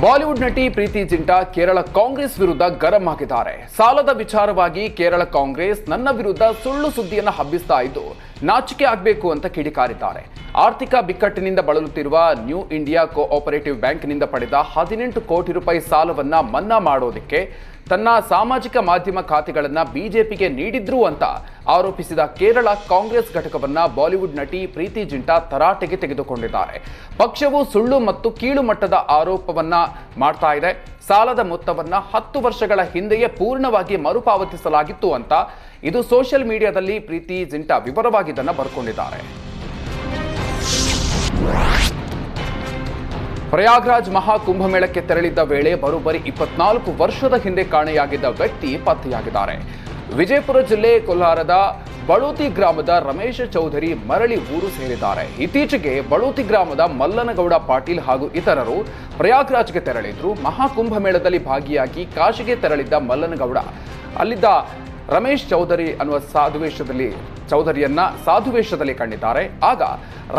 Bollywood ನಟಿ ಪ್ರೀತಿ ಜಿಂಟಾ ಕೇರಳ ಕಾಂಗ್ರೆಸ್ ವಿರುದ್ಧ ಗರಂ ಆಗಿದ್ದಾರೆ. ಸಾಲದ ವಿಚಾರವಾಗಿ ಕೇರಳ ಕಾಂಗ್ರೆಸ್ ನನ್ನ ವಿರುದ್ಧ ಸುಳ್ಳು ಸುದ್ದಿಯನ್ನು ಹಬ್ಬಿಸ್ತಾ ಇದ್ದು ನಾಚಿಕೆ ಆಗಬೇಕು ಅಂತ ಕಿಡಿಕಾರಿದ್ದಾರೆ. ಆರ್ಥಿಕ ಬಿಕ್ಕಟ್ಟಿನಿಂದ ಬಳಲುತ್ತಿರುವ ನ್ಯೂ ಇಂಡಿಯಾ ಕೋಆಪರೇಟಿವ್ ಬ್ಯಾಂಕ್ನಿಂದ ಪಡೆದ 18 ಕೋಟಿ ರೂಪಾಯಿ ಸಾಲವನ್ನ ಮನ್ನಾ ಮಾಡೋದಕ್ಕೆ ತನ್ನ ಸಾಮಾಜಿಕ ಮಾಧ್ಯಮ ಖಾತೆಗಳನ್ನು ಬಿಜೆಪಿಗೆ ನೀಡಿದ್ರು ಅಂತ ಆರೋಪಿಸಿದ ಕೇರಳ ಕಾಂಗ್ರೆಸ್ ಘಟಕವನ್ನ ಬಾಲಿವುಡ್ ನಟಿ ಪ್ರೀತಿ ಜಿಂಟಾ ತರಾಟೆಗೆ ತೆಗೆದುಕೊಂಡಿದ್ದಾರೆ. ಪಕ್ಷವು ಸುಳ್ಳು ಮತ್ತು ಕೀಳು ಮಟ್ಟದ ಆರೋಪವನ್ನ ಮಾಡ್ತಾ ಇದೆ. ಸಾಲದ ಮೊತ್ತವನ್ನ 10 ವರ್ಷಗಳ ಹಿಂದೆಯೇ ಪೂರ್ಣವಾಗಿ ಮರುಪಾವತಿಸಲಾಗಿತ್ತು ಅಂತ ಇದು ಸೋಷಿಯಲ್ ಮೀಡಿಯಾದಲ್ಲಿ ಪ್ರೀತಿ ಜಿಂಟಾ ವಿವರವಾಗಿ ಇದನ್ನ ಬರ್ಕೊಂಡಿದ್ದಾರೆ. ಪ್ರಯಾಗ್ರಾಜ್ ಮಹಾಕುಂಭಮೇಳಕ್ಕೆ ತೆರಳಿದ್ದ ವೇಳೆ ಬರೋಬ್ಬರಿ 24 ವರ್ಷದ ಹಿಂದೆ ಕಾಣೆಯಾಗಿದ್ದ ವ್ಯಕ್ತಿ ಪತ್ತೆಯಾಗಿದ್ದಾರೆ. ವಿಜಯಪುರ ಜಿಲ್ಲೆ ಕೊಲ್ಹಾರದ ಬಳೂತಿ ಗ್ರಾಮದ ರಮೇಶ್ ಚೌಧರಿ ಮರಳಿ ಊರು ಸೇರಿದ್ದಾರೆ. ಇತ್ತೀಚೆಗೆ ಬಳೂತಿ ಗ್ರಾಮದ ಮಲ್ಲನಗೌಡ ಪಾಟೀಲ್ ಹಾಗೂ ಇತರರು ಪ್ರಯಾಗ್ರಾಜ್ಗೆ ತೆರಳಿದ್ರು. ಮಹಾಕುಂಭಮೇಳದಲ್ಲಿ ಭಾಗಿಯಾಗಿ ಕಾಶಿಗೆ ತೆರಳಿದ್ದ ಮಲ್ಲನಗೌಡ ಅಲ್ಲಿದ್ದ ರಮೇಶ್ ಚೌಧರಿ ಅನ್ನುವ ಚೌಧರಿಯನ್ನ ಸಾಧುವೇಷದಲ್ಲಿ ಕಂಡಿದ್ದಾರೆ. ಆಗ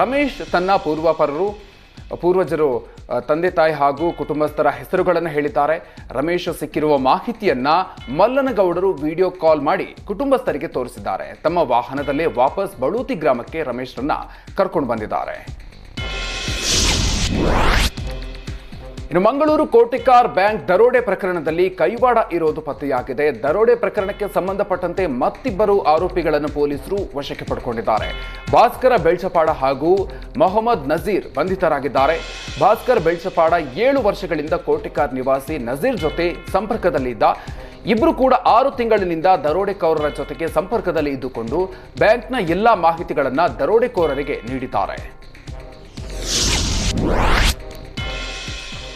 ರಮೇಶ್ ತನ್ನ ಪೂರ್ವಜರು ತಂದೆ ತಾಯಿ ಹಾಗೂ ಕುಟುಂಬಸ್ಥರ ಹೆಸರುಗಳನ್ನು ಹೇಳಿದ್ದಾರೆ. ರಮೇಶ್ ಸಿಕ್ಕಿರುವ ಮಾಹಿತಿಯನ್ನ ಮಲ್ಲನಗೌಡರು ವಿಡಿಯೋ ಕಾಲ್ ಮಾಡಿ ಕುಟುಂಬಸ್ಥರಿಗೆ ತೋರಿಸಿದ್ದಾರೆ. ತಮ್ಮ ವಾಹನದಲ್ಲೇ ವಾಪಸ್ ಬಳೂತಿ ಗ್ರಾಮಕ್ಕೆ ರಮೇಶ್ರನ್ನ ಕರ್ಕೊಂಡು ಬಂದಿದ್ದಾರೆ. ಇನ್ನು ಮಂಗಳೂರು ಕೋಟಿಕಾರ್ ಬ್ಯಾಂಕ್ ದರೋಡೆ ಪ್ರಕರಣದಲ್ಲಿ ಕೈವಾಡ ಇರೋದು ಪತ್ತೆಯಾಗಿದೆ. ದರೋಡೆ ಪ್ರಕರಣಕ್ಕೆ ಸಂಬಂಧಪಟ್ಟಂತೆ ಮತ್ತಿಬ್ಬರು ಆರೋಪಿಗಳನ್ನು ಪೊಲೀಸರು ವಶಕ್ಕೆ ಪಡೆದುಕೊಂಡಿದ್ದಾರೆ. ಭಾಸ್ಕರ ಬೆಳ್ಚಪಾಡ ಹಾಗೂ ಮೊಹಮ್ಮದ್ ನಜೀರ್ ಬಂಧಿತರಾಗಿದ್ದಾರೆ. ಭಾಸ್ಕರ್ ಬೆಳ್ಚಪಾಡ 7 ವರ್ಷಗಳಿಂದ ಕೋಟಿಕಾರ್ ನಿವಾಸಿ ನಜೀರ್ ಜೊತೆ ಸಂಪರ್ಕದಲ್ಲಿದ್ದ. ಇಬ್ಬರು ಕೂಡ 6 ತಿಂಗಳಿನಿಂದ ದರೋಡೆಕೋರರ ಜೊತೆಗೆ ಸಂಪರ್ಕದಲ್ಲಿ ಇದ್ದುಕೊಂಡು ಬ್ಯಾಂಕ್ನ ಎಲ್ಲಾ ಮಾಹಿತಿಗಳನ್ನು ದರೋಡೆಕೋರರಿಗೆ ನೀಡಿದ್ದಾರೆ.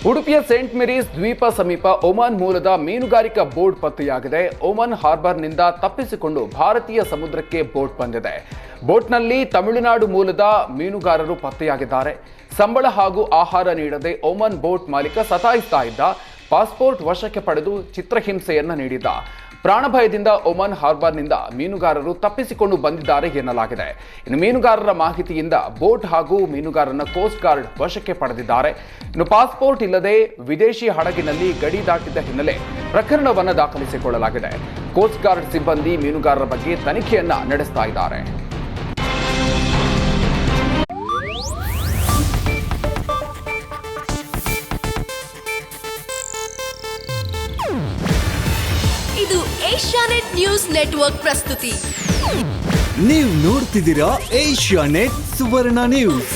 ಉಡುಪಿಯ ಸೇಂಟ್ ಮೇರೀಸ್ ದ್ವೀಪ ಸಮೀಪ ಒಮಾನ್ ಮೂಲದ ಮೀನುಗಾರಿಕಾ ಬೋಟ್ ಪತ್ತೆಯಾಗಿದೆ. ಒಮಾನ್ ಹಾರ್ಬರ್ನಿಂದ ತಪ್ಪಿಸಿಕೊಂಡು ಭಾರತೀಯ ಸಮುದ್ರಕ್ಕೆ ಬೋಟ್ ಬಂದಿದೆ. ಬೋಟ್ನಲ್ಲಿ ತಮಿಳುನಾಡು ಮೂಲದ ಮೀನುಗಾರರು ಪತ್ತೆಯಾಗಿದ್ದಾರೆ. ಸಂಬಳ ಹಾಗೂ ಆಹಾರ ನೀಡದೆ ಒಮಾನ್ ಬೋಟ್ ಮಾಲೀಕ ಸತಾಯಿಸ್ತಾ ಇದ್ದ. ಪಾಸ್ಪೋರ್ಟ್ ವಶಕ್ಕೆ ಪಡೆದು ಚಿತ್ರಹಿಂಸೆಯನ್ನ ನೀಡಿದ್ದ. ಪ್ರಾಣಭಯದಿಂದ ಒಮಾನ್ ಹಾರ್ಬರ್ನಿಂದ ಮೀನುಗಾರರು ತಪ್ಪಿಸಿಕೊಂಡು ಬಂದಿದ್ದಾರೆ ಎನ್ನಲಾಗಿದೆ. ಇನ್ನು ಮೀನುಗಾರರ ಮಾಹಿತಿಯಿಂದ ಬೋಟ್ ಹಾಗೂ ಮೀನುಗಾರರನ್ನ ಕೋಸ್ಟ್ ಗಾರ್ಡ್ ವಶಕ್ಕೆ ಪಡೆದಿದ್ದಾರೆ. ಇನ್ನು ಪಾಸ್ಪೋರ್ಟ್ ಇಲ್ಲದೆ ವಿದೇಶಿ ಹಡಗಿನಲ್ಲಿ ಗಡಿ ದಾಟಿದ ಹಿನ್ನೆಲೆ ಪ್ರಕರಣವನ್ನು ದಾಖಲಿಸಿಕೊಳ್ಳಲಾಗಿದೆ. ಕೋಸ್ಟ್ ಗಾರ್ಡ್ ಸಿಬ್ಬಂದಿ ಮೀನುಗಾರರ ಬಗ್ಗೆ ತನಿಖೆಯನ್ನ ನಡೆಸ್ತಾ ಇದ್ದಾರೆ. ಇದು ಏಷ್ಯಾನೆಟ್ ನ್ಯೂಸ್ ನೆಟ್ವರ್ಕ್ ಪ್ರಸ್ತುತಿ. ನೀವು ನೋಡ್ತಿದ್ದೀರಾ ಏಷ್ಯಾನೆಟ್ ಸುವರ್ಣ ನ್ಯೂಸ್.